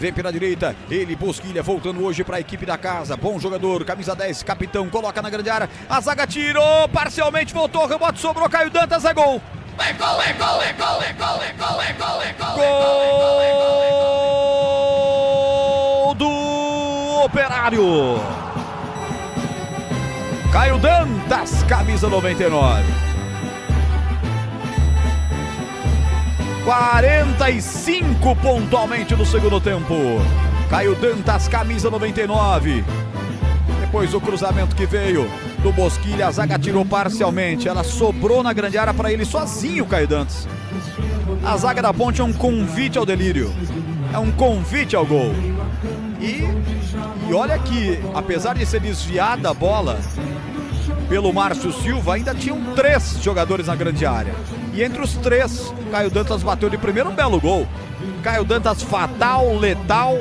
Vem pela direita, ele, Bosquilha, voltando hoje para a equipe da casa. Bom jogador, camisa 10, capitão, coloca na grande área. A zaga tirou, parcialmente voltou, rebote sobrou, Caio Dantas, é gol. É gol, é gol, é gol, é gol, é gol, é gol, é gol. Gol do Operário. Caio Dantas, camisa 99. 45 pontualmente no segundo tempo. Caio Dantas, camisa 99. Depois do cruzamento que veio do Bosquilha, a zaga tirou parcialmente. Ela sobrou na grande área para ele sozinho, Caio Dantas. A zaga da Ponte é um convite ao delírio. É um convite ao gol. E olha que, apesar de ser desviada a bola pelo Márcio Silva, ainda tinham 3 jogadores na grande área. E entre os 3, Caio Dantas bateu de primeiro um belo gol. Caio Dantas fatal, letal,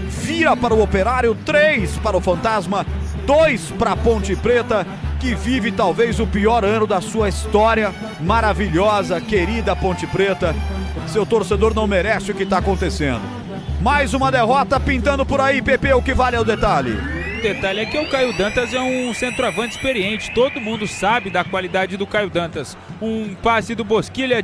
vira para o Operário, 3 para o Fantasma, 2 para a Ponte Preta, que vive talvez o pior ano da sua história. Maravilhosa, querida Ponte Preta. Seu torcedor não merece o que está acontecendo. Mais uma derrota pintando por aí, Pepe, o que vale é o detalhe. O detalhe é que o Caio Dantas é um centroavante experiente, todo mundo sabe da qualidade do Caio Dantas. Um passe do Bosquilha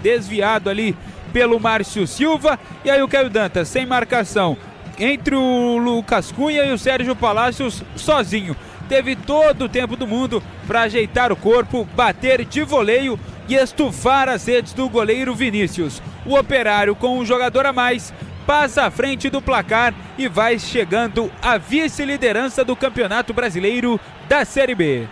desviado ali pelo Márcio Silva, e aí o Caio Dantas sem marcação entre o Lucas Cunha e o Sérgio Palácios sozinho. Teve todo o tempo do mundo para ajeitar o corpo, bater de voleio e estufar as redes do goleiro Vinícius. O Operário, com um jogador a mais, passa à frente do placar e vai chegando à vice-liderança do Campeonato Brasileiro da Série B.